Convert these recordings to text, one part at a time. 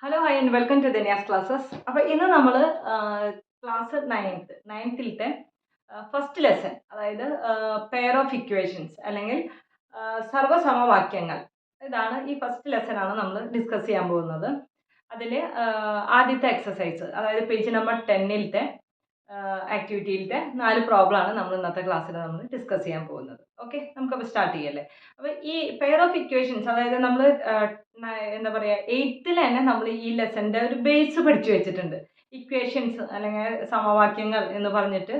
Hello hi and welcome to Dhanya's classes. അപ്പോൾ ഇന്ന് നമ്മൾ ക്ലാസ് നയൻത്തിലത്തെ ഫസ്റ്റ് ലെസൺ, അതായത് പെയർ ഓഫ് ഇക്വേഷൻസ് അല്ലെങ്കിൽ സർവ്വസമവാക്യങ്ങൾ, ഇതാണ് ഈ ഫസ്റ്റ് ലെസൺ ആണ് നമ്മൾ ഡിസ്കസ് ചെയ്യാൻ പോകുന്നത്. അതിൽ ആദ്യത്തെ എക്സസൈസ്, അതായത് പേജ് നമ്പർ 10-ത്തെ ആക്ടിവിറ്റിയിലത്തെ 4 പ്രോബ്ലമാണ് നമ്മൾ ഇന്നത്തെ ക്ലാസ്സിൽ നമ്മൾ ഡിസ്കസ് ചെയ്യാൻ പോകുന്നത്. ഓക്കെ, നമുക്കപ്പോൾ സ്റ്റാർട്ട് ചെയ്യല്ലേ. അപ്പോൾ ഈ പെയർ ഓഫ് ഇക്വേഷൻസ്, അതായത് നമ്മൾ എന്താ പറയുക, 8th തന്നെ നമ്മൾ ഈ ലെസൻ്റെ ഒരു ബേസ് പഠിച്ചു വെച്ചിട്ടുണ്ട്. ഇക്വേഷൻസ് അല്ലെങ്കിൽ സമവാക്യങ്ങൾ എന്ന് പറഞ്ഞിട്ട്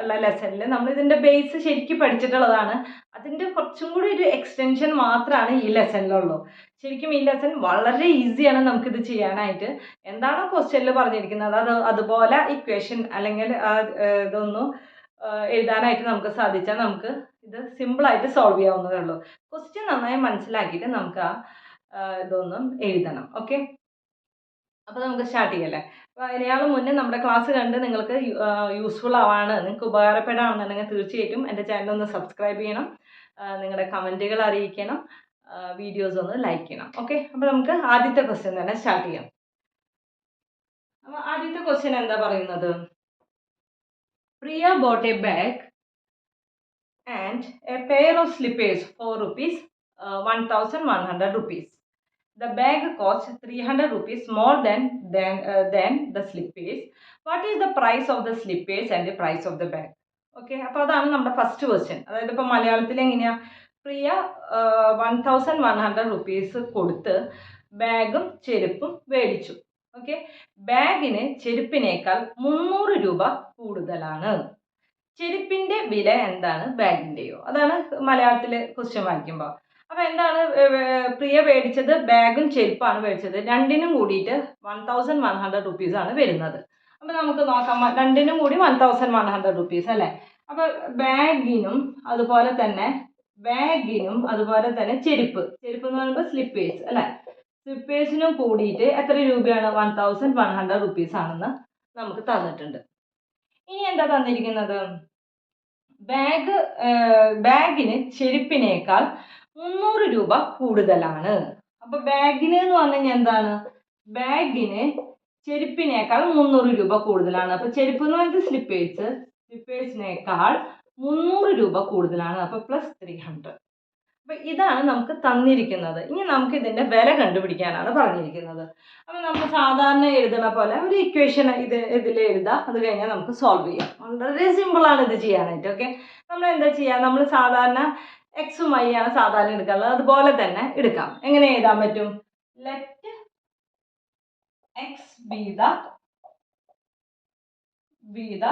ഉള്ള ലെസണിൽ നമ്മൾ ഇതിൻ്റെ ബേസ് ശരിക്കും പഠിച്ചിട്ടുള്ളതാണ്. അതിൻ്റെ കുറച്ചും കൂടി ഒരു എക്സ്റ്റൻഷൻ മാത്രമാണ് ഈ ലെസണിലുള്ളൂ. ശരിക്കും ഈ ലെസൺ വളരെ ഈസിയാണ് നമുക്കിത് ചെയ്യാനായിട്ട്. എന്താണോ ക്വസ്റ്റ്യനിൽ പറഞ്ഞിരിക്കുന്നത് അതുപോലെ ഇക്വേഷൻ അല്ലെങ്കിൽ ഇതൊന്നും എഴുതാനായിട്ട് നമുക്ക് സാധിച്ചാൽ നമുക്ക് ഇത് സിമ്പിളായിട്ട് സോൾവ് ചെയ്യാവുന്നതേ ഉള്ളൂ. ക്വസ്റ്റ്യൻ നന്നായി മനസ്സിലാക്കിയിട്ട് നമുക്ക് ഇതൊന്നും എഴുതണം. ഓക്കെ, അപ്പോൾ നമുക്ക് സ്റ്റാർട്ട് ചെയ്യല്ലേ. അപ്പോൾ അതിനേക്കാൾ മുന്നേ നമ്മുടെ ക്ലാസ് കണ്ട് നിങ്ങൾക്ക് യൂസ്ഫുൾ ആവാണ്, നിങ്ങൾക്ക് ഉപകാരപ്പെടാണെന്നുണ്ടെങ്കിൽ തീർച്ചയായിട്ടും എൻ്റെ ചാനൽ ഒന്ന് സബ്സ്ക്രൈബ് ചെയ്യണം, നിങ്ങളുടെ കമൻറ്റുകൾ അറിയിക്കണം, വീഡിയോസ് ഒന്ന് ലൈക്ക് ചെയ്യണം. ഓക്കെ, അപ്പോൾ നമുക്ക് ആദ്യത്തെ ക്വസ്റ്റ്യൻ തന്നെ സ്റ്റാർട്ട് ചെയ്യാം. അപ്പോൾ ആദ്യത്തെ ക്വസ്റ്റ്യൻ എന്താ പറയുന്നത്? പ്രിയ bought a bag and a pair of slippers for rupees 1100 rupees. The bag cost 300 rupees more than the slippers. What is the price of the slippers and the price of the bag? Okay, അപ്പോൾ അതാണ് നമ്മുടെ first question. അതായത് ഇപ്പോൾ മലയാളത്തിൽ എങ്ങനെയാണ്? പ്രിയ 1100 rupees കൊടുത്ത് ബാഗും ചെരുപ്പും മേടിച്ചു. ഓക്കെ, ബാഗിന് ചെരുപ്പിനേക്കാൾ 300 രൂപ കൂടുതലാണ്. ചെരുപ്പിൻ്റെ വില എന്താണ്, ബാഗിൻ്റെയോ? അതാണ് മലയാളത്തിൽ ക്വസ്റ്റ്യൻ വായിക്കുമ്പോൾ. അപ്പോൾ എന്താണ് പ്രിയ മേടിച്ചത്? ബാഗും ചെരുപ്പാണ് മേടിച്ചത്. രണ്ടിനും കൂടിയിട്ട് 1100 റുപ്പീസാണ് വരുന്നത്. അപ്പോൾ നമുക്ക് നോക്കാം, രണ്ടിനും കൂടി 1100 റുപ്പീസ് അല്ലേ. അപ്പോൾ ബാഗിനും അതുപോലെ തന്നെ ചെരുപ്പ് എന്ന് പറയുമ്പോൾ സ്ലിപ്പേഴ്സ് അല്ലേ, സ്ലിപ്പേഴ്സിനും കൂടിയിട്ട് എത്ര രൂപയാണ്? 1100 റുപ്പീസ് ആണെന്ന് നമുക്ക് തന്നിട്ടുണ്ട്. ഇനി എന്താ തന്നിരിക്കുന്നത്? ബാഗിന് ചെരുപ്പിനേക്കാൾ 300 രൂപ കൂടുതലാണ്. അപ്പോൾ ബാഗിന് എന്ന് പറഞ്ഞു കഴിഞ്ഞാൽ എന്താണ്? ബാഗിന് ചെരുപ്പിനേക്കാൾ 300 രൂപ കൂടുതലാണ്. അപ്പോൾ ചെരുപ്പ് എന്ന് പറയുന്നത് സ്ലിപ്പേഴ്സിനേക്കാൾ 300 രൂപ കൂടുതലാണ്. അപ്പോൾ പ്ലസ് 300. അപ്പോൾ ഇതാണ് നമുക്ക് തന്നിരിക്കുന്നത്. ഇനി നമുക്ക് ഇതിൻ്റെ വില കണ്ടുപിടിക്കാനാണ് പറഞ്ഞിരിക്കുന്നത്. അപ്പോൾ നമ്മൾ സാധാരണ എഴുതുന്ന പോലെ ഒരു ഇക്വേഷൻ ഇതിൽ എഴുതാം. അത് കഴിഞ്ഞാൽ നമുക്ക് സോൾവ് ചെയ്യാം. വളരെ സിമ്പിളാണ് ഇത് ചെയ്യാനായിട്ട്. ഓക്കെ, നമ്മൾ എന്താ ചെയ്യുക? നമ്മൾ സാധാരണ എക്സും വൈ ആണ് സാധാരണ എടുക്കാറുള്ളത്, അതുപോലെ തന്നെ എടുക്കാം. എങ്ങനെ എഴുതാൻ പറ്റും? Let X be the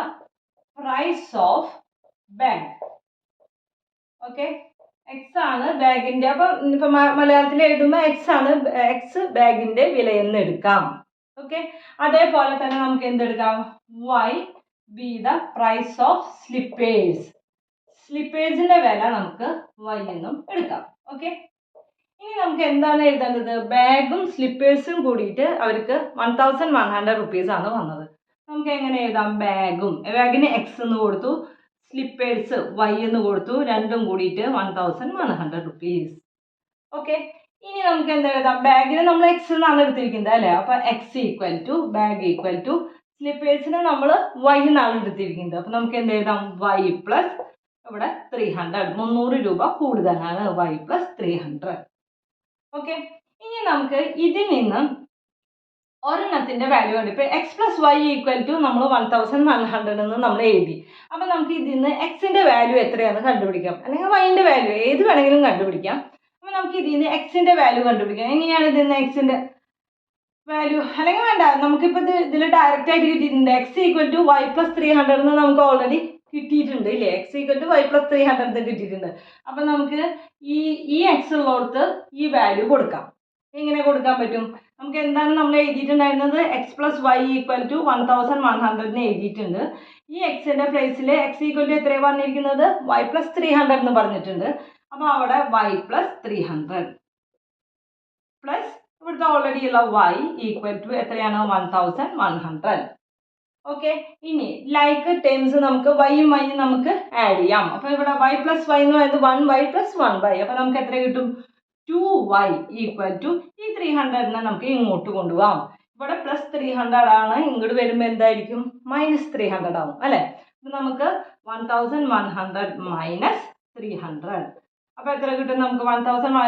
price of bag. Okay, X ആണ് ബാഗിൻ്റെ. അപ്പം ഇപ്പം മലയാളത്തിൽ എഴുതുമ്പോൾ എക്സ് ബാഗിൻ്റെ വിലയെന്ന് എടുക്കാം. ഓക്കെ, അതേപോലെ തന്നെ നമുക്ക് എന്തെടുക്കാം? Y be the price of സ്ലിപ്പേഴ്സിൻ്റെ വില നമുക്ക് വൈ എന്നും എടുക്കാം. ഓക്കെ, ഇനി നമുക്ക് എന്താണ് എഴുതേണ്ടത്? ബാഗും സ്ലിപ്പേഴ്സും കൂടിയിട്ട് അവർക്ക് 1100 റുപ്പീസ് ആണ് വന്നത്. നമുക്ക് എങ്ങനെ എഴുതാം? ബാഗിന് എക്സ് എന്ന് കൊടുത്തു, സ്ലിപ്പേഴ്സ് വൈ എന്ന് കൊടുത്തു, രണ്ടും കൂടിയിട്ട് 1100 റുപ്പീസ്. ഓക്കെ, ഇനി നമുക്ക് എന്താ എഴുതാം? ബാഗിന് നമ്മൾ എക്സ് എന്നാണ് എടുത്തിരിക്കുന്നത് അല്ലേ. അപ്പോൾ x equal to bag equal to സ്ലിപ്പേഴ്സിന് നമ്മൾ വൈ എന്നാണ് എടുത്തിരിക്കുന്നത്. അപ്പോൾ നമുക്ക് എന്ത് എഴുതാം? വൈ പ്ലസ് ഇവിടെ 300, 300 രൂപ കൂടുതലാണ്. Y plus 300. ഓക്കെ, ഇനി നമുക്ക് ഇതിൽ നിന്ന് ഒരെണ്ണത്തിൻ്റെ വാല്യൂ ഉണ്ട്. ഇപ്പോൾ X plus Y equal to നമ്മൾ 1100 എന്ന് നമ്മൾ എഴുതി. അപ്പോൾ നമുക്ക് ഇതിൽ നിന്ന് എക്സിൻ്റെ വാല്യൂ എത്രയാണെന്ന് കണ്ടുപിടിക്കാം, അല്ലെങ്കിൽ വൈൻ്റെ വാല്യൂ ഏത് വേണമെങ്കിലും കണ്ടുപിടിക്കാം. അപ്പോൾ നമുക്ക് ഇതിൽ നിന്ന് എക്സിൻ്റെ വാല്യൂ കണ്ടുപിടിക്കാം. എങ്ങനെയാണ് ഇതിൽ നിന്ന് എക്സിൻ്റെ വാല്യൂ? അല്ലെങ്കിൽ വേണ്ട, നമുക്കിപ്പോൾ ഇതിൽ ഡയറക്റ്റ് ആയിട്ട് കിട്ടിയിട്ടുണ്ട്. X equal to Y plus 300 എന്ന് നമുക്ക് ഓൾറെഡി കിട്ടിയിട്ടുണ്ട് ഇല്ലേ. X equal to Y plus 300 കിട്ടിയിട്ടുണ്ട്. അപ്പം നമുക്ക് ഈ എക്സ് ഉള്ളിടത്ത് ഈ വാല്യൂ കൊടുക്കാം. എങ്ങനെ കൊടുക്കാൻ പറ്റും? നമുക്ക് എന്താണ് നമ്മൾ എഴുതിയിട്ടുണ്ടായിരുന്നത്? X plus Y equal to 1100 എഴുതിയിട്ടുണ്ട്. ഈ എക്സിൻ്റെ പ്ലേസിൽ എക്സ് ഈക്വൽ ടു എത്രയാണ് പറഞ്ഞിരിക്കുന്നത്? വൈ പ്ലസ് 300 എന്ന് പറഞ്ഞിട്ടുണ്ട്. അപ്പോൾ അവിടെ വൈ പ്ലസ് 300 പ്ലസ് ഇവിടുത്തെ ഓൾറെഡി ഉള്ള വൈ ഈക്വൽ ടു എത്രയാണ്? 1100. ഓക്കെ, ഇനി ലൈക്ക് ടേംസ് നമുക്ക് വൈയും നമുക്ക് ആഡ് ചെയ്യാം. അപ്പോൾ ഇവിടെ വൈ പ്ലസ് വൈ എന്ന് പറയുന്നത് 1y പ്ലസ് 1y. അപ്പോൾ നമുക്ക് എത്ര കിട്ടും? 2y ഈക്വൽ ടു ഈ 300നെ നമുക്ക് ഇങ്ങോട്ട് കൊണ്ടുപോകാം. ഇവിടെ പ്ലസ് 300 ആണ്, ഇങ്ങോട്ട് വരുമ്പോൾ എന്തായിരിക്കും മൈനസ് 300 ആവും അല്ലേ. അപ്പം നമുക്ക് 1100 മൈനസ് 300 അപ്പോൾ എത്ര കിട്ടും നമുക്ക് 1000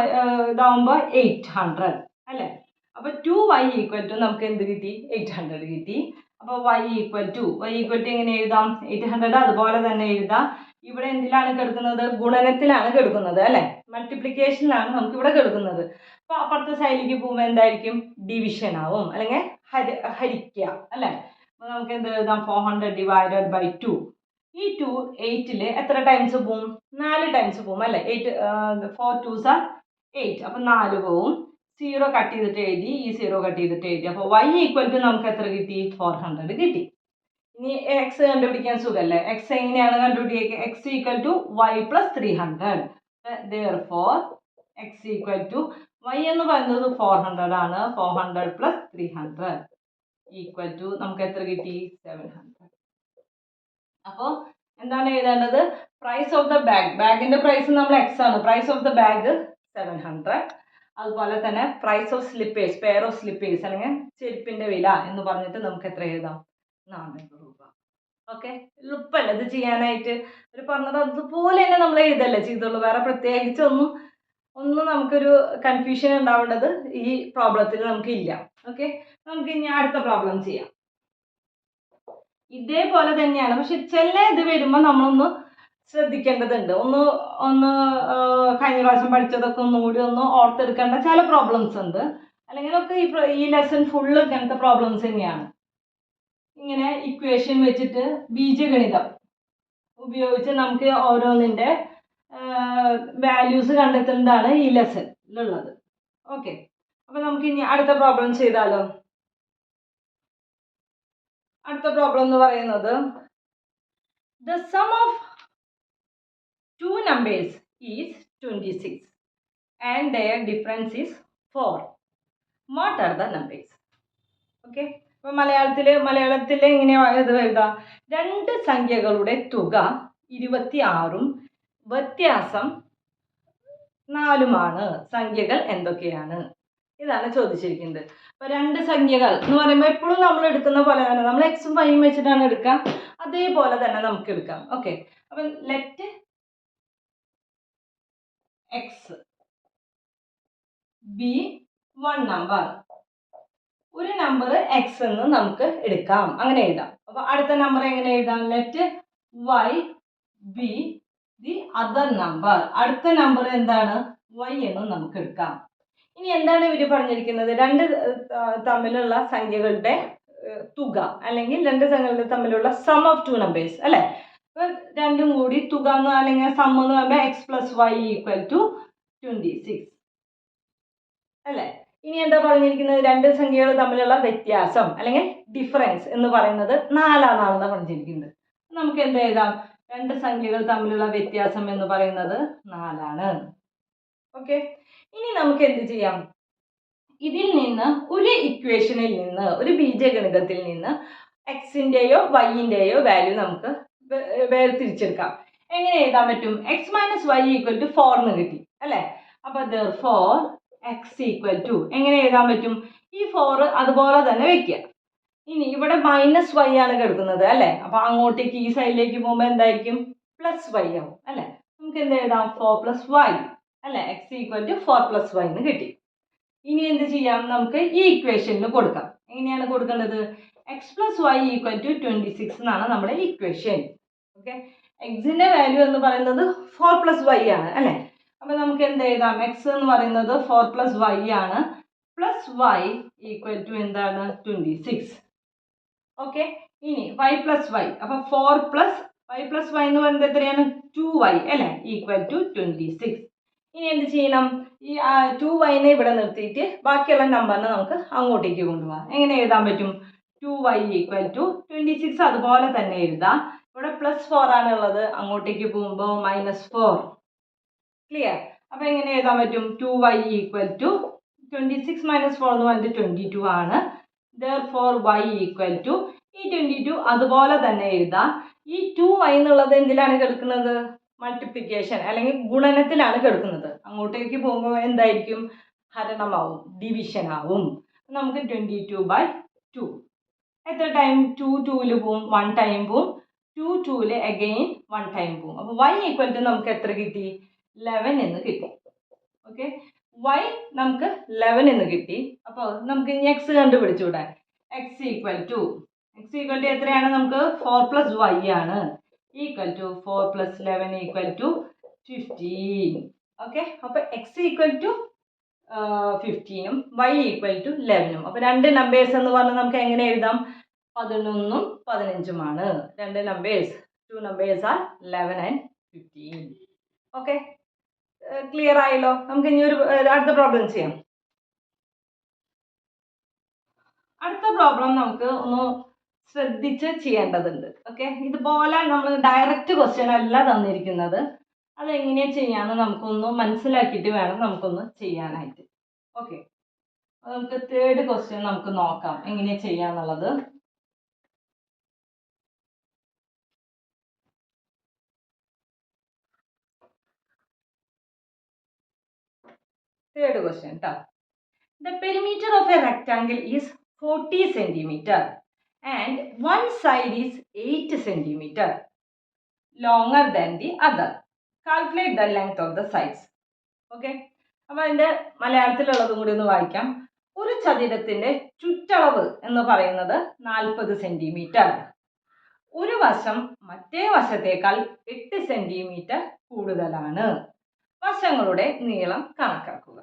ഇതാവുമ്പോൾ 800 അല്ലേ. അപ്പോൾ 2y ഈക്വൽ ടു നമുക്ക് എന്ത് കിട്ടി 800 കിട്ടി. അപ്പോൾ y ഈക്വൽ ടു എങ്ങനെ എഴുതാം 800 അതുപോലെ തന്നെ എഴുതാം. ഇവിടെ എന്തിലാണ് കിടക്കുന്നത് ഗുണനത്തിലാണ് കിടക്കുന്നത് അല്ലേ, മൾട്ടിപ്ലിക്കേഷനിലാണ് നമുക്ക് ഇവിടെ കിടക്കുന്നത്. അപ്പോൾ അപ്പുറത്തെ സൈഡിലേക്ക് പോകുമ്പോൾ എന്തായിരിക്കും ഡിവിഷൻ ആവും അല്ലെങ്കിൽ ഹരിക്കുക അല്ലേ. അപ്പോൾ നമുക്ക് എന്ത് എഴുതാം 400 ഡിവൈഡഡ് ബൈ 2. ഈ 2 8ൽ എത്ര ടൈംസ് പോവും 4 ടൈംസ് പോവും അല്ലേ. 4 2s are 8 അപ്പോൾ 4 പോവും. 0 കട്ട് ചെയ്തിട്ട് എഴുതി, ഈ 0 കട്ട് ചെയ്തിട്ട് എഴുതി. അപ്പോൾ y ഈക്വൽ ടു നമുക്ക് എത്ര കിട്ടി 400 കിട്ടി. ഇനി എക്സ് കണ്ടുപിടിക്കാൻ സുഖമല്ലേ. എക്സ് എങ്ങനെയാണ് കണ്ടുപിടിക്കുക X equal to Y plus 300. therefore X equal to Y എന്ന് പറയുന്നത് 400 ആണ്. 400 പ്ലസ് 300 ഈക്വൽ ടു നമുക്ക് എത്ര കിട്ടി 700. അപ്പോൾ എന്താണ് എഴുതേണ്ടത് പ്രൈസ് ഓഫ് ദ ബാഗ്, ബാഗിൻ്റെ പ്രൈസ് നമ്മൾ എക്സ് ആണ്, പ്രൈസ് ഓഫ് ദ ബാഗ് 700. അതുപോലെ തന്നെ price of slippers, pair of slippers അല്ലെങ്കിൽ ചെരുപ്പിൻ്റെ വില എന്ന് പറഞ്ഞിട്ട് നമുക്ക് എത്ര എഴുതാം 400 രൂപ. ഓക്കെ, എളുപ്പമല്ല ഇത് ചെയ്യാനായിട്ട്. ഒരു പറഞ്ഞത് അതുപോലെ തന്നെ നമ്മൾ എഴുതല്ലേ ചെയ്തുള്ളൂ, വേറെ പ്രത്യേകിച്ച് ഒന്നും നമുക്കൊരു കൺഫ്യൂഷൻ ഉണ്ടാവേണ്ടത് ഈ പ്രോബ്ലത്തിൽ നമുക്കില്ല. ഓക്കെ, നമുക്ക് ഇനി അടുത്ത പ്രോബ്ലം ചെയ്യാം. ഇതേപോലെ തന്നെയാണ്, പക്ഷെ ചില ഇത് വരുമ്പോൾ നമ്മളൊന്ന് ശ്രദ്ധിക്കേണ്ടതുണ്ട്. ഒന്ന് കഴിഞ്ഞ പ്രാവശ്യം പഠിച്ചതൊക്കെ ഒന്നുകൂടി ഒന്ന് ഓർത്തെടുക്കേണ്ട ചില പ്രോബ്ലംസ് ഉണ്ട്. അല്ലെങ്കിൽ ഒക്കെ ഈ ലെസൺ ഫുള്ള് ഇങ്ങനത്തെ പ്രോബ്ലംസ് തന്നെയാണ്. ഇങ്ങനെ ഇക്വേഷൻ വെച്ചിട്ട് ബീജഗണിതം ഉപയോഗിച്ച് നമുക്ക് ഓരോന്നിൻ്റെ വാല്യൂസ് കണ്ടെത്തുന്നതാണ് ഈ ലെസണിലുള്ളത്. ഓക്കെ, അപ്പോൾ നമുക്ക് ഇനി അടുത്ത പ്രോബ്ലം ചെയ്താലോ. അടുത്ത പ്രോബ്ലം എന്ന് പറയുന്നത് the sum of 2 numbers is 26 and their difference is 4. What are the numbers? Okay, അപ്പോൾ മലയാളത്തിൽ എങ്ങനെയാണ് ഇത് എഴുതാം 2 സംഖ്യകളുടെ തുക 26ഉം വ്യത്യാസം 4ഉമാണ്. സംഖ്യകൾ എന്തൊക്കെയാണ് ഇതാണ് ചോദിച്ചിരിക്കുന്നത്. അപ്പോൾ 2 സംഖ്യകൾ എന്ന് പറയുമ്പോൾ എപ്പോഴും നമ്മൾ എടുക്കുന്ന പോലെ തന്നെ നമ്മൾ എക്സും വൈയും വെച്ചിട്ടാണ് എടുക്കുക, അതേപോലെ തന്നെ നമുക്ക് എടുക്കാം. ഓക്കെ, അപ്പം let x be one number, ഒരു നമ്പർ x എന്ന് നമുക്ക് എടുക്കാം, അങ്ങനെ എഴുതാം. അപ്പോൾ അടുത്ത നമ്പർ എങ്ങനെ എഴുതാം let y be the other number, അടുത്ത നമ്പർ എന്താണ് y എന്ന് നമുക്ക് എടുക്കാം. ഇനി എന്താണ് ഇവർ പറഞ്ഞിരിക്കുന്നത് 2 തമ്മിലുള്ള സംഖ്യകളുടെ തുക അല്ലെങ്കിൽ 2 സംഖ്യകളുടെ തമ്മിലുള്ള സം ഓഫ് 2 numbers അല്ലേ. അപ്പോൾ രണ്ടും കൂടി തുക എന്ന് അല്ലെങ്കിൽ സം എന്ന് പറയുമ്പോൾ x plus Y equal to 26 അല്ലേ. ഇനി എന്താ പറഞ്ഞിരിക്കുന്നത് 2 സംഖ്യകൾ തമ്മിലുള്ള വ്യത്യാസം അല്ലെങ്കിൽ ഡിഫറൻസ് എന്ന് പറയുന്നത് 4 ആണെന്നാണ് പറഞ്ഞിരിക്കുന്നത്. നമുക്ക് എന്താ എഴുതാം 2 സംഖ്യകൾ തമ്മിലുള്ള വ്യത്യാസം എന്ന് പറയുന്നത് 4 ആണ്. ഓക്കെ, ഇനി നമുക്ക് എന്ത് ചെയ്യാം ഇതിൽ നിന്ന് ഒരു ഇക്വേഷനിൽ നിന്ന് ഒരു ബീജഗണിതത്തിൽ നിന്ന് എക്സിൻ്റെയോ വൈൻ്റെയോ വാല്യൂ നമുക്ക് വേർതിരിച്ചെടുക്കാം. എങ്ങനെ എഴുതാൻ പറ്റും X minus Y equal to 4 എന്ന് കിട്ടി അല്ലേ. അപ്പോൾ therefore എക്സ് ഈക്വൽ ടു എങ്ങനെ എഴുതാൻ പറ്റും ഈ 4 അതുപോലെ തന്നെ വെക്കുക. ഇനി ഇവിടെ മൈനസ് വൈ ആണ് കിടക്കുന്നത് അല്ലേ. അപ്പോൾ അങ്ങോട്ടേക്ക് ഈ സൈഡിലേക്ക് പോകുമ്പോൾ എന്തായിരിക്കും പ്ലസ് വൈ ആവും അല്ലേ. നമുക്ക് എന്ത് എഴുതാം 4 പ്ലസ് വൈ അല്ലേ. X equal to 4 plus Y എന്ന് കിട്ടി. ഇനി എന്ത് ചെയ്യാം നമുക്ക് ഈ ഇക്വേഷനിൽ കൊടുക്കാം. എങ്ങനെയാണ് കൊടുക്കേണ്ടത് x plus Y equal to 26 എന്നാണ് നമ്മുടെ ഇക്വേഷൻ. ഓക്കെ, എക്സിൻ്റെ വാല്യൂ എന്ന് പറയുന്നത് 4 പ്ലസ് വൈ ആണ് അല്ലേ. അപ്പോൾ നമുക്ക് എന്ത് എഴുതാം എക്സ് എന്ന് പറയുന്നത് 4 പ്ലസ് വൈ ആണ്, പ്ലസ് വൈ ഈക്വൽ ടു എന്താണ് 26. ഓക്കെ, ഇനി വൈ പ്ലസ് വൈ, അപ്പോൾ 4 പ്ലസ് വൈ പ്ലസ് വൈ എന്ന് പറയുന്നത് എത്രയാണ് 2y അല്ലേ ഈക്വൽ ടു 26. ഇനി എന്ത് ചെയ്യണം ഈ 2yനെ ഇവിടെ നിർത്തിയിട്ട് ബാക്കിയുള്ള നമ്പറിനെ നമുക്ക് അങ്ങോട്ടേക്ക് കൊണ്ടുപോകാം. എങ്ങനെ എഴുതാൻ പറ്റും 2y ഈക്വൽ ടു 26 അതുപോലെ തന്നെ എഴുതാം. ഇവിടെ പ്ലസ് 4 ആണുള്ളത്, അങ്ങോട്ടേക്ക് പോകുമ്പോൾ -4. ക്ലിയർ. അപ്പോൾ എങ്ങനെ എഴുതാൻ പറ്റും 2y ഈക്വൽ ടു 26 - 4 എന്ന് പറഞ്ഞിട്ട് 22 ആണ്. therefore y ഈക്വൽ ടു ഈ 22 അതുപോലെ തന്നെ എഴുതാം. ഈ 2y എന്നുള്ളത് എന്തിലാണ് കിടക്കുന്നത് മൾട്ടിപ്ലിക്കേഷൻ അല്ലെങ്കിൽ ഗുണനത്തിലാണ് കിടക്കുന്നത്. അങ്ങോട്ടേക്ക് പോകുമ്പോൾ എന്തായിരിക്കും? ഹരണമാവും, ഡിവിഷൻ ആവും. നമുക്ക് 22/2. എത്ര ടൈം? 2 2ൽ പോവും, 1 ടൈം പോവും, 2 2ൽ അഗെയിൻ 1 ടൈം പോവും. അപ്പോൾ y ഈക്വൽ ടു നമുക്ക് എത്ര കിട്ടി? 11 എന്ന് കിട്ടി. ഓക്കെ, y നമുക്ക് 11 എന്ന് കിട്ടി. അപ്പോൾ നമുക്ക് ഇനി x കണ്ടുപിടിച്ചൂടെ? x ഈക്വൽ ടു എത്രയാണ്? നമുക്ക് 4 + y ആണ്, equal to 4 + 11 equal to 15. Okay, അപ്പോൾ x ഈക്വൽ ടു 15ഉം y ഈക്വൽ ടു 11ഉം. അപ്പോൾ രണ്ട് നമ്പേഴ്സ് എന്ന് പറഞ്ഞാൽ നമുക്ക് എങ്ങനെ എഴുതാം? 11ഉം 15ഉമാണ് രണ്ട് numbers. 2 numbers are 11 and 15. Okay, clear ആയല്ലോ? നമുക്ക് ഇനി ഒരു അടുത്ത പ്രോബ്ലം ചെയ്യാം. അടുത്ത പ്രോബ്ലം നമുക്ക് ഒന്ന് ശ്രദ്ധിച്ച് ചെയ്യേണ്ടതുണ്ട്. ഓക്കെ, ഇതുപോലെ നമ്മൾ ഡയറക്റ്റ് ക്വസ്റ്റ്യൻ അല്ല തന്നിരിക്കുന്നത്. അതെങ്ങനെയാണ് ചെയ്യാമെന്ന് നമുക്കൊന്ന് മനസ്സിലാക്കിയിട്ട് വേണം നമുക്കൊന്ന് ചെയ്യാനായിട്ട്. ഓക്കെ, നമുക്ക് തേർഡ് ക്വസ്റ്റ്യൻ നമുക്ക് നോക്കാം എങ്ങനെയാണ് ചെയ്യാന്നുള്ളത്. തേർഡ് ക്വസ്റ്റ്യൻ ട്ടോ. The perimeter of a rectangle is 40 centimeter and one side is 8 centimeter longer than the other. Calculate the length of the sides. Okay, അപ്പോൾ അതിൻ്റെ മലയാളത്തിലുള്ളതും കൂടി ഒന്ന് വായിക്കാം. ഒരു ചതുരത്തിൻ്റെ ചുറ്റളവ് എന്ന് പറയുന്നത് 40 സെൻറ്റിമീറ്റർ. ഒരു വശം മറ്റേ വശത്തേക്കാൾ 8 സെൻറ്റിമീറ്റർ കൂടുതലാണ്. വശങ്ങളുടെ നീളം കണക്കാക്കുക.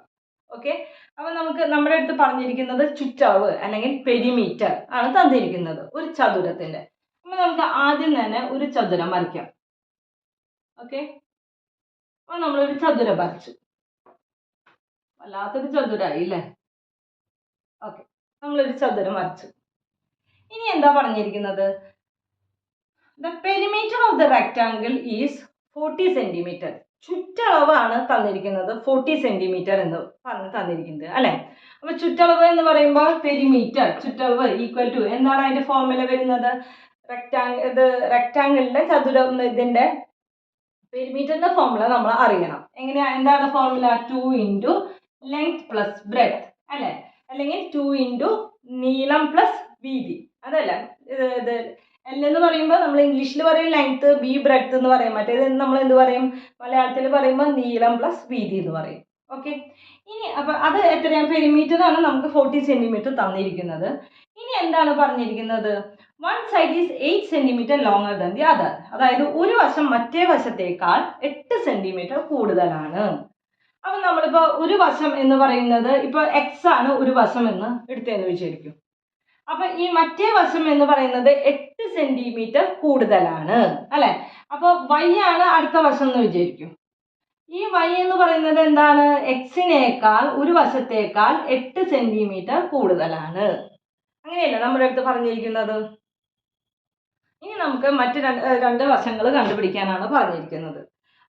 ഓക്കെ, അപ്പോൾ നമുക്ക് നമ്മുടെ അടുത്ത് പറഞ്ഞിരിക്കുന്നത് ചുറ്റളവ് അല്ലെങ്കിൽ പെരിമീറ്റർ ആണ് തന്നിരിക്കുന്നത് ഒരു ചതുരത്തിൻ്റെ. അപ്പോൾ നമുക്ക് ആദ്യം തന്നെ ഒരു ചതുരം വരയ്ക്കാം. ഓക്കെ, അപ്പോൾ നമ്മളൊരു ചതുരം വരച്ചു. വല്ലാത്തൊരു ചതുരായി അല്ലേ? ഓക്കെ, നമ്മളൊരു ചതുരം വരച്ചു. ഇനി എന്താ പറഞ്ഞിരിക്കുന്നത്? The perimeter of the rectangle is 40 centimetre. ചുറ്റളവാണ് തന്നിരിക്കുന്നത് 40 സെൻറ്റിമീറ്റർ എന്ന് പറഞ്ഞ് തന്നിരിക്കുന്നത് അല്ലേ? അപ്പോൾ ചുറ്റളവ് എന്ന് പറയുമ്പോൾ പെരിമീറ്റർ ചുറ്റളവ് ഈക്വൽ ടു എന്താണ് അതിൻ്റെ ഫോർമുല വരുന്നത്? റെക്ടാങ്കിളിൻ്റെ ചതുരം ഇതിൻ്റെ പെരിമീറ്ററിൻ്റെ ഫോർമുല നമ്മൾ അറിയണം. എന്താണ് formula? 2 into length plus breadth അല്ലേ? അല്ലെങ്കിൽ 2 ഇൻറ്റു നീളം പ്ലസ് വീതി. അതല്ല, ഇത് L എന്ന് പറയുമ്പോൾ നമ്മൾ ഇംഗ്ലീഷിൽ പറയും ലെങ്ത്, ബി ബ്രെഡ്ത്ത് എന്ന് പറയും. മറ്റേത് നമ്മൾ എന്ത് പറയും? മലയാളത്തിൽ പറയുമ്പോൾ നീളം പ്ലസ് വീതി എന്ന് പറയും. ഓക്കെ, ഇനി അപ്പോൾ അത് എത്രയാണ്? പെരിമീറ്റർ ആണ് നമുക്ക് 40 സെൻറ്റിമീറ്റർ തന്നിരിക്കുന്നത്. ഇനി എന്താണ് പറഞ്ഞിരിക്കുന്നത്? One side is 8 centimetre longer than the other. അതായത് ഒരു വശം മറ്റേ വശത്തേക്കാൾ 8 സെൻറ്റിമീറ്റർ കൂടുതലാണ്. അപ്പം നമ്മളിപ്പോൾ ഒരു വശം എന്ന് പറയുന്നത് ഇപ്പോൾ എക്സ് ആണ് ഒരു വശം എന്ന് എടുത്തതെന്ന് വിചാരിക്കും. അപ്പം ഈ മറ്റേ വശം എന്ന് പറയുന്നത് 8 സെൻറ്റിമീറ്റർ കൂടുതലാണ് അല്ലേ? അപ്പോൾ y ആണ് അടുത്ത വശം എന്ന് വിചാരിക്കും. ഈ y എന്ന് പറയുന്നത് എന്താണ്? എക്സിനേക്കാൾ ഒരു വശത്തേക്കാൾ 8 സെൻറ്റിമീറ്റർ കൂടുതലാണ്. അങ്ങനെയല്ല നമ്മുടെ അടുത്ത് പറഞ്ഞിരിക്കുന്നത്. ഇനി നമുക്ക് മറ്റ് രണ്ട് വശങ്ങൾ കണ്ടുപിടിക്കാനാണ് പറഞ്ഞിരിക്കുന്നത്.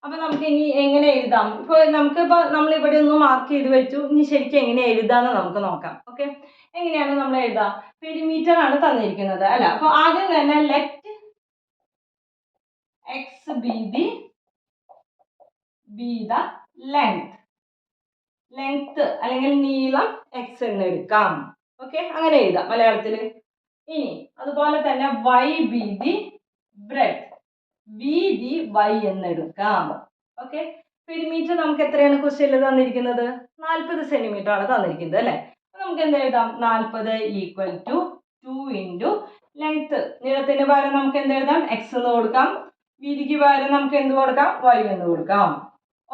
അപ്പം നമുക്ക് ഇനി എങ്ങനെ എഴുതാം? നമുക്കിപ്പോൾ നമ്മളിവിടെ ഒന്ന് മാർക്ക് ചെയ്ത് വെച്ചു. ഇനി ശരിക്കും എങ്ങനെ എഴുതാമെന്ന് നമുക്ക് നോക്കാം. ഓക്കെ, എങ്ങനെയാണ് നമ്മൾ എഴുതാം? പെരിമീറ്റർ ആണ് തന്നിരിക്കുന്നത് അല്ല? അപ്പോൾ ആദ്യം തന്നെ let X be the length അല്ലെങ്കിൽ നീളം എക്സ് എന്ന് എടുക്കാം. ഓക്കെ, അങ്ങനെ എഴുതാം മലയാളത്തിൽ. ഇനി അതുപോലെ തന്നെ y ബി ദി ബ്രെഡ്ത്ത്, വീതി y എന്നെടുക്കാം. ഓക്കെ, പെരിമീറ്റർ നമുക്ക് എത്രയാണ് ക്വസ്റ്റ്യനിൽ തന്നിരിക്കുന്നത്? 40 സെൻറ്റിമീറ്റർ ആണ് തന്നിരിക്കുന്നത് അല്ലേ? നമുക്ക് എന്ത് എഴുതാം? 40 ഈക്വൽ ടു 2 ഇൻറ്റു ലെങ്ത്. നീളത്തിന് പകരം നമുക്ക് എന്ത് എഴുതാം? എക്സ് എന്ന് കൊടുക്കാം. വീതിക്ക് പകരം നമുക്ക് എന്ത് കൊടുക്കാം? y എന്ന് കൊടുക്കാം.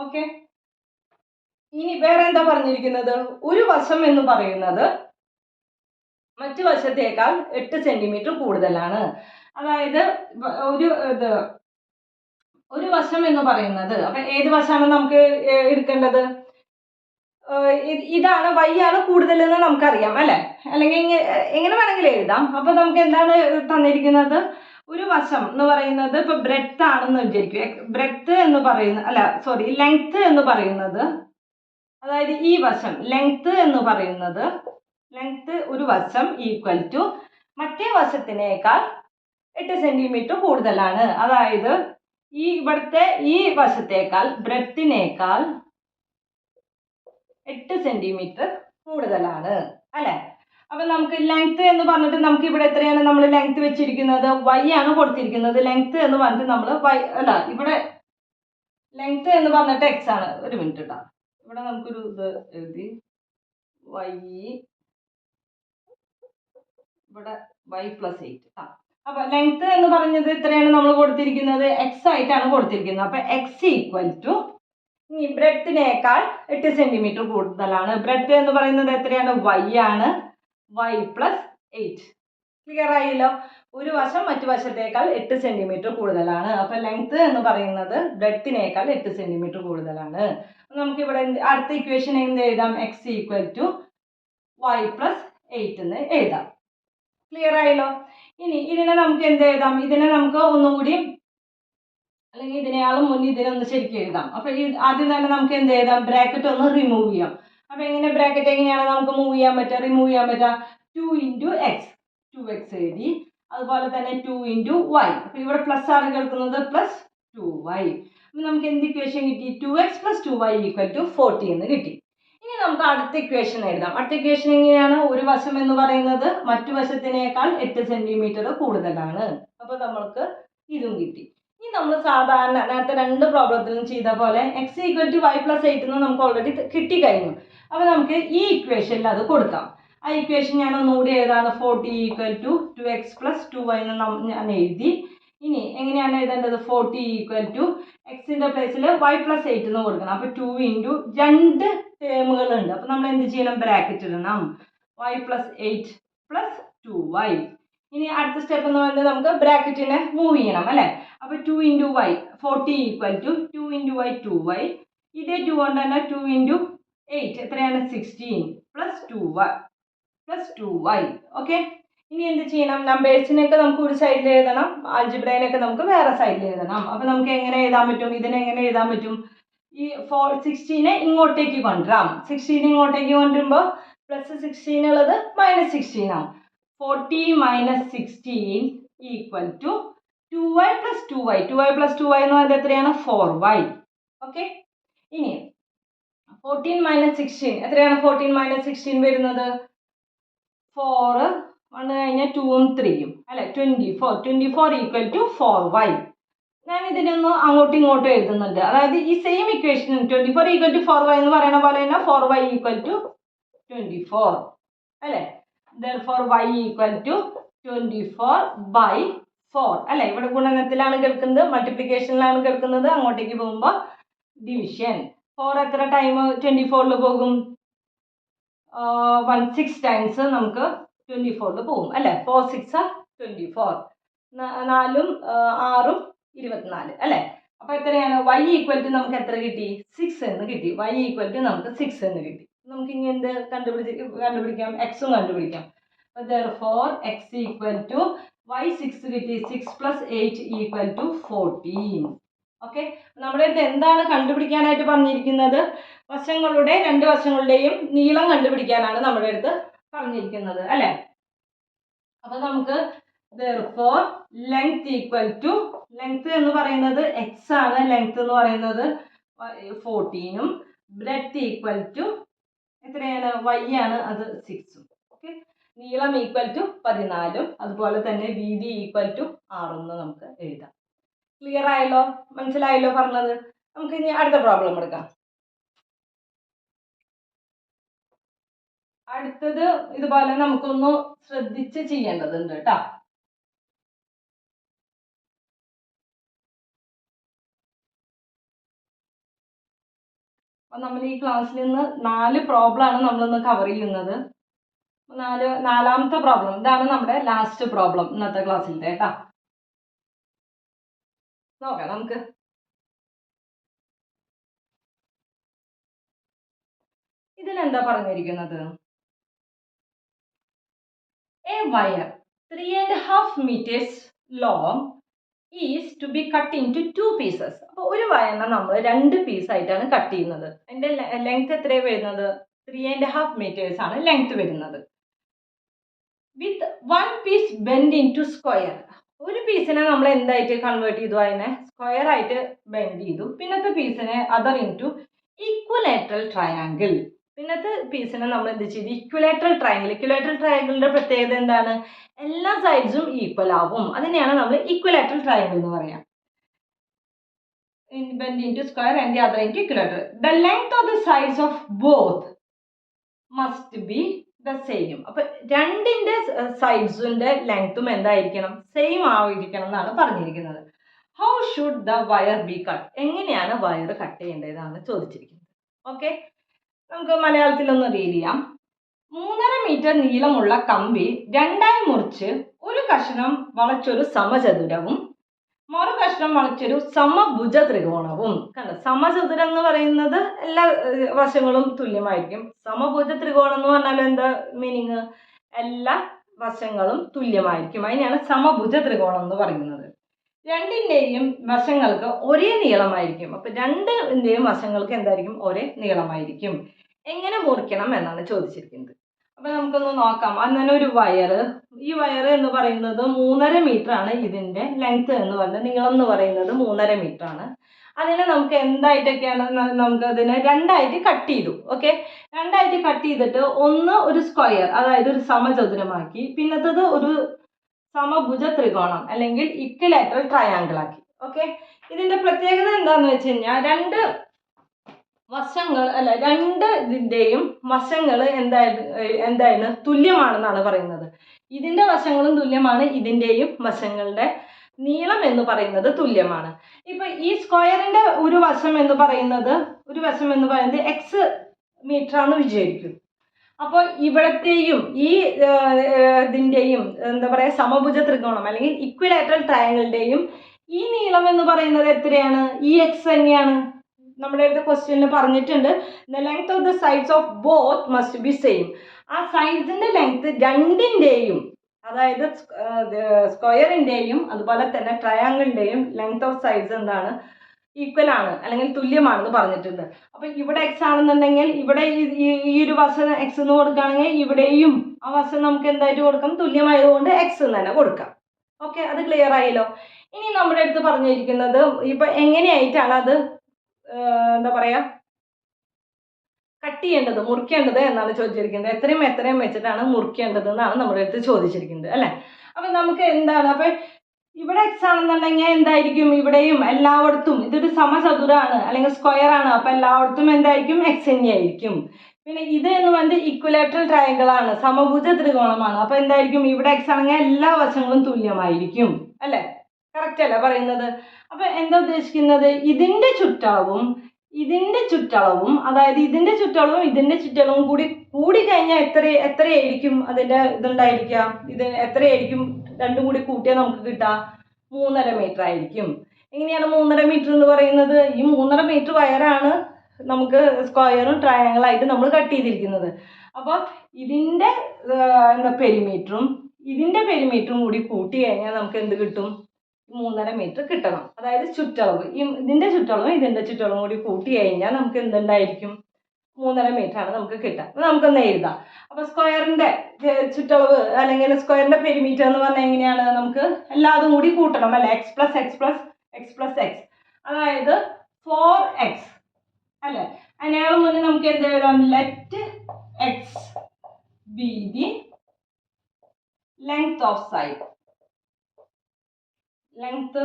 ഓക്കെ, ഇനി വേറെ എന്താ പറഞ്ഞിരിക്കുന്നത്? ഒരു വശം എന്ന് പറയുന്നത് മറ്റു വശത്തേക്കാൾ 8 സെൻറ്റിമീറ്റർ കൂടുതലാണ്. അതായത് ഒരു വശം എന്ന് പറയുന്നത്, അപ്പം ഏത് വശമാണ് നമുക്ക് എടുക്കേണ്ടത്? ഇതാണ്, y ആണ് കൂടുതലെന്ന് നമുക്കറിയാം അല്ലേ? അല്ലെങ്കിൽ എങ്ങനെ വേണമെങ്കിലും എഴുതാം. അപ്പം നമുക്ക് എന്താണ് തന്നിരിക്കുന്നത്? ഒരു വശം എന്ന് പറയുന്നത് ഇപ്പോൾ ബ്രെഡ്ത്ത് ആണെന്ന് വിചാരിക്കും. ബ്രെഡ്ത്ത് എന്ന് പറയുന്ന ലെങ്ത് എന്ന് പറയുന്നത്, അതായത് ഈ വശം ലെങ്ത് എന്ന് പറയുന്നത്, ലെങ്ത് ഒരു വശം ഈക്വൽ ടു മറ്റേ വശത്തിനേക്കാൾ 8 സെൻറ്റിമീറ്റർ കൂടുതലാണ്. അതായത് ഇവിടുത്തെ ഈ വശത്തേക്കാൾ ബ്രെഡ്ത്തിനേക്കാൾ 8 സെൻറ്റിമീറ്റർ കൂടുതലാണ് അല്ലേ. അപ്പം നമുക്ക് ലെങ്ത് എന്ന് പറഞ്ഞിട്ട് നമുക്ക് ഇവിടെ എത്രയാണ് നമ്മൾ ലെങ്ത് വെച്ചിരിക്കുന്നത്, y ആണ് കൊടുത്തിരിക്കുന്നത്. ലെങ്ത് എന്ന് പറഞ്ഞിട്ട് നമ്മൾ y അല്ല, ഇവിടെ ലെങ്ത് എന്ന് പറഞ്ഞിട്ട് x ആണ്. ഒരു മിനിറ്റ് കേട്ടോ, ഇവിടെ നമുക്കൊരു ഇത് എഴുതി y, ഇവിടെ y + 8. അപ്പൊ ലെങ്ത് എന്ന് പറഞ്ഞത് എത്രയാണ് നമ്മൾ കൊടുത്തിരിക്കുന്നത്, x ആയിട്ടാണ് കൊടുത്തിരിക്കുന്നത്. അപ്പൊ x = ഈ ബ്രെഡ്ത്തിനേക്കാൾ 8 സെന്റിമീറ്റർ കൂടുതലാണ്. ബ്രെഡ്ത്ത് എന്ന് പറയുന്നത് എത്രയാണ്, y ആണ്, y + 8. ക്ലിയർ ആയല്ലോ. ഒരു വശം മറ്റു വശത്തേക്കാൾ 8 സെന്റിമീറ്റർ കൂടുതലാണ്. അപ്പൊ ലെങ്ത് എന്ന് പറയുന്നത് ബ്രെഡ്ത്തിനേക്കാൾ 8 സെന്റിമീറ്റർ കൂടുതലാണ്. നമുക്ക് ഇവിടെ അടുത്ത ഇക്വേഷൻ എന്ത് എഴുതാം, x = y + 8 എന്ന് എഴുതാം. ക്ലിയർ ആയല്ലോ. ഇനി ഇതിനെ നമുക്ക് എന്ത് എഴുതാം, ഇതിനെ നമുക്ക് ഒന്നുകൂടി, അല്ലെങ്കിൽ ഇതിനേക്കാളും മുന്നേ ഇതിനൊന്ന് ശരിക്കും എഴുതാം. അപ്പൊ ആദ്യം തന്നെ നമുക്ക് എന്ത് എഴുതാം, ബ്രാക്കറ്റ് ഒന്ന് റിമൂവ് ചെയ്യാം. അപ്പൊ എങ്ങനെ ബ്രാക്കറ്റ് എങ്ങനെയാണ് നമുക്ക് മൂവ് ചെയ്യാൻ പറ്റുക, റിമൂവ് ചെയ്യാൻ പറ്റുക, 2 × x, 2x എഴുതി. അതുപോലെ തന്നെ 2 × y, അപ്പൊ ഇവിടെ പ്ലസ് ആണ് കേൾക്കുന്നത്, +2y. അപ്പൊ നമുക്ക് എന്ത് ഇക്വേഷൻ കിട്ടി, 2x + 2y = 40 എന്ന് കിട്ടി. ഇനി നമുക്ക് അടുത്ത ഇക്വേഷൻ എഴുതാം. അടുത്ത ഇക്വേഷൻ എങ്ങനെയാണ്, ഒരു വശം എന്ന് പറയുന്നത് മറ്റു വശത്തിനേക്കാൾ 8 സെന്റിമീറ്റർ കൂടുതലാണ്. അപ്പൊ നമ്മൾക്ക് ഇതും കിട്ടി. ഇനി നമ്മൾ സാധാരണ നേരത്തെ രണ്ട് പ്രോബ്ലത്തിലും ചെയ്ത പോലെ x = y + 8 എന്ന് നമുക്ക് ഓൾറെഡി കിട്ടിക്കഴിഞ്ഞു. അപ്പൊ നമുക്ക് ഈ ഇക്വേഷനിൽ അത് കൊടുക്കാം. ആ ഇക്വേഷൻ ഞാൻ ഒന്നുകൂടി എഴുതാണ്, 40 = 2x + 2y എന്ന് ഞാൻ എഴുതി. ഇനി എങ്ങനെയാണ് എഴുതേണ്ടത്, 40 = എക്സിന്റെ പ്ലേസിൽ y + 8 എന്ന് കൊടുക്കണം. അപ്പൊ 2 × 2 ടേമുകളുണ്ട്. അപ്പൊ നമ്മൾ എന്ത് ചെയ്യണം, ബ്രാക്കറ്റ് ഇടണം, y + 8 + 2y. ഇനി അടുത്ത സ്റ്റെപ്പ് എന്ന് പറയുന്നത് നമുക്ക് ബ്രാക്കറ്റിനെ മൂവ് ചെയ്യണം അല്ലേ. അപ്പൊ 2 × y, 40 = 2 × y 2y. ഇതേ 2 കൊണ്ട് തന്നെ 2 × 8 എത്രയാണ്, 16 + 2y. ഓക്കെ. ഇനി എന്ത് ചെയ്യണം, നമ്പേഴ്സിനൊക്കെ നമുക്ക് ഒരു സൈഡിൽ എഴുതണം, ആൽജിബ്രയിനൊക്കെ നമുക്ക് വേറെ സൈഡിൽ എഴുതണം. അപ്പൊ നമുക്ക് എങ്ങനെ എഴുതാൻ പറ്റും, ഇതിനെ എങ്ങനെ എഴുതാൻ പറ്റും, ഈ 16 ഇങ്ങോട്ടേക്ക് കൊണ്ടുവരാം. 16 ഇങ്ങോട്ടേക്ക് കൊണ്ടുവരുമ്പോൾ +16 ഉള്ളത് -16 ആവും. 40 - 16 = 2y + 2y. 2y + 2y എന്ന് പറയുന്നത് എത്രയാണ്, 4y. ഓക്കെ. ഇനി 14 - 16 എത്രയാണ്, 14 - 16 വരുന്നത് 4 വന്നു കഴിഞ്ഞാൽ 2ഉം 3ഉം അല്ലെ, 24 = 4y. ഞാൻ ഇതിനൊന്ന് അങ്ങോട്ടും ഇങ്ങോട്ടും എഴുതുന്നുണ്ട്. അതായത് ഈ സെയിം ഇക്വേഷൻ 24 = 4y എന്ന് പറയുന്ന പോലെ തന്നെ 4y = 24 അല്ലെ. therefore y = 24/4 അല്ലെ. ഇവിടെ ഗുണനത്തിലാണ് കേൾക്കുന്നത്, മൾട്ടിപ്ലിക്കേഷനിലാണ് കേൾക്കുന്നത്. അങ്ങോട്ടേക്ക് പോകുമ്പോൾ ഡിവിഷൻ. 4 എത്ര ടൈം 24ൽ പോകും, 6 ടൈംസ് നമുക്ക് 24ൽ പോകും അല്ലെ. 4 × 6 = 24. 4ഉം 6ഉം 24 അല്ലെ. അപ്പൊ എത്രയാണ്, y = നമുക്ക് എത്ര കിട്ടി, 6 എന്ന് കിട്ടി. y = നമുക്ക് 6 എന്ന് കിട്ടി. നമുക്ക് ഇനി എന്ത് കണ്ടുപിടിക്കാം, x ഉം കണ്ടുപിടിക്കാം. therefore x = y 6 കിട്ടി, 6 + 8 = 14. ഓക്കെ. നമ്മുടെ അടുത്ത് എന്താണ് കണ്ടുപിടിക്കാനായിട്ട് പറഞ്ഞിരിക്കുന്നത്, വശങ്ങളുടെ രണ്ട് വശങ്ങളുടെയും നീളം കണ്ടുപിടിക്കാനാണ് നമ്മുടെ അടുത്ത് പറഞ്ഞിരിക്കുന്നത് അല്ലെ. അപ്പൊ നമുക്ക് therefore length എന്ന് പറയുന്നത് x ആണ്, ലെങ്ത് എന്ന് പറയുന്നത് 14ഉം, breadth എത്രയാണ്, y ആണ്, അത് 6ഉം. ഓക്കെ. നീളം =14ഉം, അതുപോലെ തന്നെ വീതി = 6ഉം നമുക്ക് എഴുതാം. ക്ലിയർ ആയല്ലോ, മനസ്സിലായല്ലോ പറഞ്ഞത്. നമുക്ക് ഇനി അടുത്ത പ്രോബ്ലം എടുക്കാം. അടുത്തത് ഇതുപോലെ നമുക്കൊന്ന് ശ്രദ്ധിച്ച് ചെയ്യേണ്ടതുണ്ട് കേട്ടോ. അപ്പൊ നമ്മൾ ഈ ക്ലാസ്സിൽ നിന്ന് 4 പ്രോബ്ലം ആണ് നമ്മളിന്ന് കവർ ചെയ്യുന്നത്. നാലാമത്തെ പ്രോബ്ലം, ഇതാണ് നമ്മുടെ ലാസ്റ്റ് പ്രോബ്ലം ഇന്നത്തെ ക്ലാസ്സിലത്തെ കേട്ടോ. നോക്കാം നമുക്ക്. ഇതിലെന്താ പറഞ്ഞിരിക്കുന്നത്, a wire 3.5 meters long is to be cut into 2 pieces. അപ്പോൾ ഒരു വയറിനെ നമ്മൾ 2 പീസ് ആയിട്ടാണ് കട്ട് ചെയ്യുന്നത്. അതിന്റെ ലെങ്ത് എത്രയാണ് വരുന്നത്, 3.5 meters ആണ് ലെങ്ത് വരുന്നത്. വിത്ത് 1 piece bend into square. ഒരു പീസിനെ നമ്മൾ എന്തായിട്ട് കൺവേർട്ട് ചെയ്തു, അതിനെ സ്ക്വയർ ആയിട്ട് ബെൻഡ് ചെയ്തു. പിന്നത്തെ പീസിനെ അതർ ഇൻറ്റു ഈക്വലാറ്ററൽ ട്രയാങ്കിൾ. പിന്നത്തെ പീസിനെ നമ്മൾ എന്ത് ചെയ്തു, ഇക്വലേറ്ററൽ ട്രയാങ്കിളിൻ്റെ പ്രത്യേകത എന്താണ്, എല്ലാ സൈഡ്സും ഈക്വൽ ആവും, അതിനെയാണ് നമ്മൾ ഇക്വലേറ്ററൽ ട്രയാങ്കിൾ എന്ന് പറയാം. bend into square and the other into equilateral. The length of the sides of both must be the same. അപ്പോൾ രണ്ടിൻ്റെ സൈഡ്സിൻ്റെ ലെങ്ത്തും എന്തായിരിക്കണം, സെയിം ആയിരിക്കണം എന്നാണ് പറഞ്ഞിരിക്കുന്നത്. How should the wire B cut, എങ്ങനെയാണ് വയർ കട്ട് ചെയ്യേണ്ടതെന്നാണ് ചോദിച്ചിരിക്കുന്നത്. ഓക്കെ, നമുക്ക് മലയാളത്തിലൊന്ന് റീഡ് ചെയ്യാം. 3.5 മീറ്റർ നീളമുള്ള കമ്പി രണ്ടായി മുറിച്ച് ഒരു കഷ്ണം വളച്ചൊരു സമചതുരവും മറു കഷ്ണം വളച്ചൊരു സമഭുജ ത്രികോണവും. കണ്ടോ, സമചതുരം എന്ന് പറയുന്നത് എല്ലാ വശങ്ങളും തുല്യമായിരിക്കും. സമഭുജ ത്രികോണം എന്ന് പറഞ്ഞാൽ എന്താ മീനിങ്, എല്ലാ വശങ്ങളും തുല്യമായിരിക്കും, അതിനെയാണ് സമഭുജ ത്രികോണം എന്ന് പറയുന്നത്. രണ്ടിൻ്റെയും വശങ്ങൾക്ക് ഒരേ നീളമായിരിക്കും. അപ്പൊ രണ്ടിൻ്റെയും വശങ്ങൾക്ക് എന്തായിരിക്കും, ഒരേ നീളമായിരിക്കും. എങ്ങനെ മുറിക്കണം എന്നാണ് ചോദിച്ചിരിക്കുന്നത്. അപ്പൊ നമുക്കൊന്ന് നോക്കാം. അങ്ങനെ ഒരു വയറ്, ഈ വയറ് എന്ന് പറയുന്നത് 3.5 മീറ്റർ ആണ്. ഇതിന്റെ ലെങ്ത് എന്ന് പറയുന്നത്, നീളം എന്ന് പറയുന്നത് 3.5 മീറ്റർ ആണ്. അതിനെ നമുക്ക് എന്തായിട്ടൊക്കെയാണ്, നമുക്ക് അതിനെ രണ്ടായിട്ട് കട്ട് ചെയ്തു. ഓക്കെ, രണ്ടായിട്ട് കട്ട് ചെയ്തിട്ട് ഒന്ന് ഒരു സ്ക്വയർ, അതായത് ഒരു സമചതുരമാക്കി, പിന്നത്തത് ഒരു സമഭുജ ത്രികോണം അല്ലെങ്കിൽ ഇക്വലേറ്ററൽ ട്രയാങ്കിൾ ആക്കി. ഓക്കെ, ഇതിന്റെ പ്രത്യേകത എന്താന്ന് വെച്ച് കഴിഞ്ഞാൽ രണ്ട് ഇതിൻ്റെയും വശങ്ങൾ എന്തായിരുന്നു തുല്യമാണെന്നാണ് പറയുന്നത്. ഇതിന്റെ വശങ്ങളും തുല്യമാണ്, ഇതിൻ്റെയും വശങ്ങളുടെ നീളം എന്ന് പറയുന്നത് തുല്യമാണ്. ഇപ്പൊ ഈ സ്ക്വയറിന്റെ ഒരു വശം എന്ന് പറയുന്നത് എക്സ് മീറ്റർ ആണെന്ന് വിചാരിക്കും. അപ്പോൾ ഇവിടത്തെയും ഈ ഇതിൻ്റെയും എന്താ പറയുക, സമഭുജ ത്രികോണം അല്ലെങ്കിൽ ഇക്വിലാറ്ററൽ ട്രയാങ്കിളിൻ്റെയും ഈ നീളം എന്ന് പറയുന്നത് എത്രയാണ്, ഈ എക്സ് തന്നെയാണ്. നമ്മുടെ അടുത്ത ക്വസ്റ്റ്യനിൽ പറഞ്ഞിട്ടുണ്ട്, the length of the sides of both must be same. ആ സൈഡ്സിന്റെ ലെങ്ത് രണ്ടിൻ്റെയും, അതായത് സ്ക്വയറിൻ്റെയും അതുപോലെ തന്നെ ട്രയാങ്കിളിൻ്റെയും ലെങ്ത് ഓഫ് സൈഡ്സ് എന്താണ്, ഈക്വൽ ആണ് അല്ലെങ്കിൽ തുല്യമാണെന്ന് പറഞ്ഞിട്ടുണ്ട്. അപ്പൊ ഇവിടെ എക്സ് ആണെന്നുണ്ടെങ്കിൽ ഇവിടെ ഈ ഒരു വശം എക്സ് എന്ന് കൊടുക്കുകയാണെങ്കിൽ ഇവിടെയും ആ വശം നമുക്ക് എന്തായിട്ട് കൊടുക്കാം, തുല്യമായതുകൊണ്ട് എക്സ് എന്ന് തന്നെ കൊടുക്കാം. ഓക്കെ, അത് ക്ലിയർ ആയല്ലോ. ഇനി നമ്മുടെ അടുത്ത് പറഞ്ഞിരിക്കുന്നത് ഇപ്പൊ എങ്ങനെയായിട്ടാണ് അത് എന്താ പറയാ കട്ട് ചെയ്യേണ്ടത്, മുറിക്കേണ്ടത് എന്നാണ് ചോദിച്ചിരിക്കുന്നത്. എത്രയും വെച്ചിട്ടാണ് മുറിക്കേണ്ടത് എന്നാണ് നമ്മുടെ അടുത്ത് ചോദിച്ചിരിക്കുന്നത്, അല്ലെ. അപ്പൊ നമുക്ക് എന്താണ്, അപ്പൊ ഇവിടെ എക്സ് ആണെന്നുണ്ടെങ്കിൽ എന്തായിരിക്കും, ഇവിടെയും എല്ലായിടത്തും ഇതൊരു സമചതുരാണ് അല്ലെങ്കിൽ സ്ക്വയർ ആണ്. അപ്പൊ എല്ലായിടത്തും എന്തായിരിക്കും, എക്സ് തന്നെയായിരിക്കും. പിന്നെ ഇത് എന്ന് പറയുന്നത് ഇക്വലേറ്ററൽ ട്രയാങ്കിൾ ആണ്, സമഭുജ ത്രികോണമാണ്. അപ്പൊ എന്തായിരിക്കും, ഇവിടെ എക്സ് ആണെങ്കിൽ എല്ലാ വശങ്ങളും തുല്യമായിരിക്കും, അല്ലെ. കറക്റ്റ് അല്ല പറയുന്നത്. അപ്പൊ എന്താ ഉദ്ദേശിക്കുന്നത്, ഇതിന്റെ ചുറ്റളവും അതായത് ഇതിന്റെ ചുറ്റളവും കൂടി കഴിഞ്ഞാൽ എത്രയായിരിക്കും അതിന്റെ ഇതുണ്ടായിരിക്കുക, ഇത് എത്രയായിരിക്കും, രണ്ടും കൂടി കൂട്ടിയാൽ നമുക്ക് കിട്ടുക 3.5 മീറ്റർ ആയിരിക്കും. എങ്ങനെയാണ് 3.5 മീറ്റർ എന്ന് പറയുന്നത്, ഈ 3.5 മീറ്റർ വയറാണ് നമുക്ക് സ്ക്വയറും ട്രയാങ്കിളായിട്ട് നമ്മൾ കട്ട് ചെയ്തിരിക്കുന്നത്. അപ്പോൾ ഇതിന്റെ പെരിമീറ്ററും കൂടി കൂട്ടി കഴിഞ്ഞാൽ നമുക്ക് എന്ത് കിട്ടും, 3.5 മീറ്റർ കിട്ടണം. അതായത് ചുറ്റളവ്, ഇതിന്റെ ചുറ്റളവും കൂടി കൂട്ടി കഴിഞ്ഞാൽ നമുക്ക് എന്തുണ്ടായിരിക്കും, 3.5 മീറ്റർ ആണ് നമുക്ക് കിട്ടുക. നമുക്കൊന്ന് എഴുതാം. അപ്പൊ സ്ക്വയറിന്റെ ചുറ്റളവ് അല്ലെങ്കിൽ സ്ക്വയറിന്റെ പെരിമീറ്റർ എന്ന് പറഞ്ഞാൽ എങ്ങനെയാണ്, നമുക്ക് എല്ലാതും കൂടി കൂട്ടണം, അല്ലെ. എക്സ് പ്ലസ് എക്സ് അതായത് 4x, അല്ലെ. അതിനേക്കാൾ മുന്നേ നമുക്ക് എന്ത് എഴുതാം, let X be the length of side, length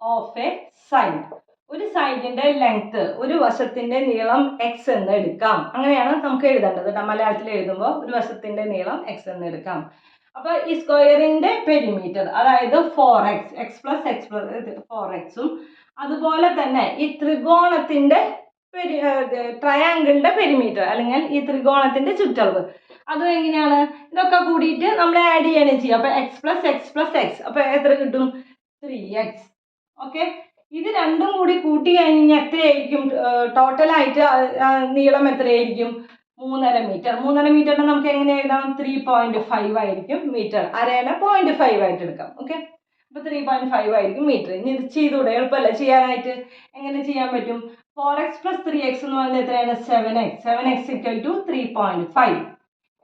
of A side, ഒരു സൈഡിന്റെ ലെങ്ത്, ഒരു വശത്തിന്റെ നീളം എക്സ് എന്ന് എടുക്കാം. അങ്ങനെയാണ് നമുക്ക് എഴുതേണ്ടത് കേട്ടോ. മലയാളത്തിൽ എഴുതുമ്പോൾ ഒരു വശത്തിന്റെ നീളം എക്സ് എന്ന് എടുക്കാം. അപ്പൊ ഈ സ്ക്വയറിന്റെ പെരിമീറ്റർ അതായത് 4x, എക്സ് പ്ലസ് 4x അതുപോലെ തന്നെ ഈ ത്രികോണത്തിന്റെ ട്രയാങ്കിളിന്റെ പെരിമീറ്റർ അല്ലെങ്കിൽ ഈ ത്രികോണത്തിന്റെ ചുറ്റളവ് അതും എങ്ങനെയാണ്, ഇതൊക്കെ കൂടിയിട്ട് നമ്മൾ ആഡ് ചെയ്യാണ് ചെയ്യുക. അപ്പൊ എക്സ് പ്ലസ് എക്സ് അപ്പൊ എത്ര കിട്ടും, 3x. ഓക്കെ, ഇത് രണ്ടും കൂടി കൂട്ടി കഴിഞ്ഞാൽ എത്രയായിരിക്കും, ടോട്ടലായിട്ട് നീളം എത്രയായിരിക്കും, 3.5 മീറ്റർ. 3.5 മീറ്ററിന് നമുക്ക് എങ്ങനെ എഴുതാം, 3.5 ആയിരിക്കും മീറ്റർ. അരേനെ 0.5 ആയിട്ട് എടുക്കാം. ഓക്കെ, അപ്പൊ 3.5 ആയിരിക്കും മീറ്റർ. ഇനി ഇത് ചെയ്തുകൂടെ, എളുപ്പമല്ല ചെയ്യാനായിട്ട്. എങ്ങനെ ചെയ്യാൻ പറ്റും, 4x plus 3x എന്ന് പറയുന്നത് എത്രയാണ്, 7x equal to 3.5.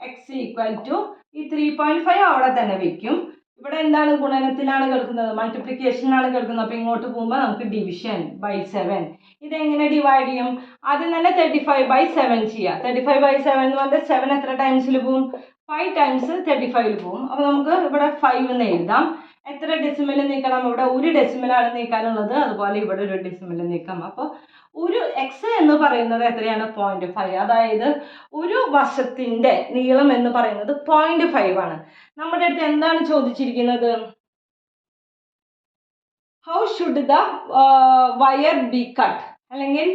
x equal to ഈ 3.5 അവിടെ തന്നെ വെക്കും. ഇവിടെ എന്താണ് ഗുണനത്തിലാണ് കിടക്കുന്നത്, മൾട്ടിപ്ലിക്കേഷനിലാണ് കിടക്കുന്നത്. അപ്പോൾ ഇങ്ങോട്ട് പോകുമ്പോൾ നമുക്ക് ഡിവിഷൻ ബൈ 7. ഇതെങ്ങനെ ഡിവൈഡ് ചെയ്യും? ആദ്യം തന്നെ 35/7 ചെയ്യുക. 35/7 എന്ന് പറഞ്ഞാൽ 7 എത്ര ടൈംസിൽ പോവും? 5 ടൈംസ് 35 പോവും. അപ്പോൾ നമുക്ക് ഇവിടെ 5 എന്ന് എഴുതാം. എത്ര ഡെസിമൽ നീക്കണം? ഇവിടെ ഒരു ഡെസിമലാണ് നീക്കാനുള്ളത്. അതുപോലെ ഇവിടെ ഒരു ഡെസിമൽ നീക്കാം. അപ്പോൾ ഒരു എക്സ് എന്ന് പറയുന്നത് എത്രയാണ്? 0.5. അതായത് ഒരു വശത്തിൻ്റെ നീളം എന്ന് പറയുന്നത് 0.5 ആണ്. നമ്മുടെ അടുത്ത് എന്താണ് ചോദിച്ചിരിക്കുന്നത്? How should the wire B cut, അല്ലെങ്കിൽ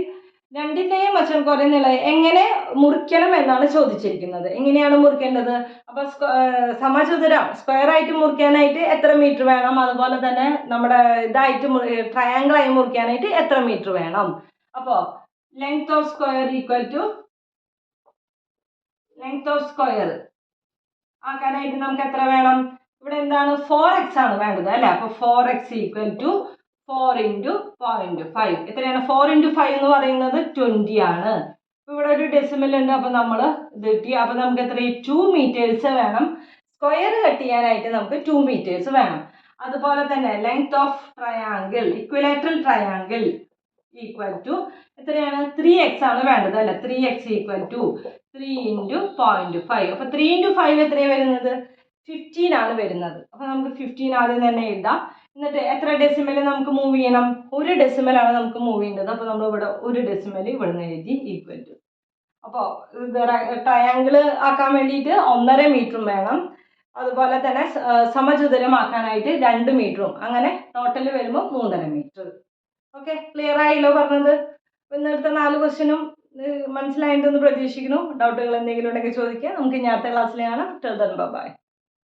രണ്ടിൻ്റെയും വശം കുറേ നീളം എങ്ങനെ മുറിക്കണം എന്നാണ് ചോദിച്ചിരിക്കുന്നത്. എങ്ങനെയാണ് മുറിക്കേണ്ടത്? അപ്പോൾ സമചതുരം സ്ക്വയർ ആയിട്ട് മുറിക്കാനായിട്ട് എത്ര മീറ്റർ വേണം? അതുപോലെ തന്നെ നമ്മുടെ ഇതായിട്ട് ട്രയാങ്കിൾ ആയി മുറിക്കാനായിട്ട് എത്ര മീറ്റർ വേണം? അപ്പോൾ length of square equal to length of square ആക്കാനായിട്ട് നമുക്ക് എത്ര വേണം? ഇവിടെ എന്താണ്? 4x ആണ് വേണ്ടത് അല്ലേ? അപ്പോൾ 4x ഈക്വൽ ടു 4 × 0.5. എത്രയാണ്? 4 × 5 എന്ന് പറയുന്നത് 20 ആണ്. ഇവിടെ ഒരു ഡെസിമൽ ഉണ്ട്. അപ്പോൾ നമ്മൾ ഇത് കിട്ടി. അപ്പോൾ നമുക്ക് എത്ര? 2 മീറ്റേഴ്സ് വേണം. സ്ക്വയർ കട്ട് ചെയ്യാനായിട്ട് നമുക്ക് 2 മീറ്റേഴ്സ് വേണം. അതുപോലെ തന്നെ length of triangle, equilateral triangle equal to എത്രയാണ്? 3x ആണ് വേണ്ടത് അല്ലേ? 3x equal to 3 × 0.5. അപ്പോൾ 3 × 5 എത്രയാണ് വരുന്നത്? 15 ആണ് വരുന്നത്. അപ്പോൾ നമുക്ക് 15 ആദ്യം തന്നെ എഴുതാം. എന്നിട്ട് എത്ര ഡെസിമൽ നമുക്ക് മൂവ് ചെയ്യണം? ഒരു ഡെസിമലാണ് നമുക്ക് മൂവ് ചെയ്യേണ്ടത്. അപ്പോൾ നമ്മൾ ഇവിടെ ഒരു ഡെസിമൽ ഇവിടെ നിന്ന് എഴുതി ഈക്വൽ ടു. അപ്പോൾ ഇത് ട്രയാങ്കിൾ ആക്കാൻ വേണ്ടിയിട്ട് 1.5 മീറ്ററും വേണം. അതുപോലെ തന്നെ സമചതുരമാക്കാനായിട്ട് 2 മീറ്ററും, അങ്ങനെ ടോട്ടൽ വരുമ്പോൾ 3.5 മീറ്റർ. ഓക്കെ, ക്ലിയർ ആയല്ലോ പറഞ്ഞത്? ഇന്നെടുത്ത 4 ക്വസ്റ്റ്യനും മനസ്സിലായിട്ടുണ്ടെന്ന് പ്രതീക്ഷിക്കുന്നു. ഡൗട്ടുകൾ എന്തെങ്കിലും ഉണ്ടെങ്കിൽ ചോദിക്കുക. നമുക്ക് ഇനി അടുത്ത ക്ലാസ്സിൽ കാണാം. Till then bye.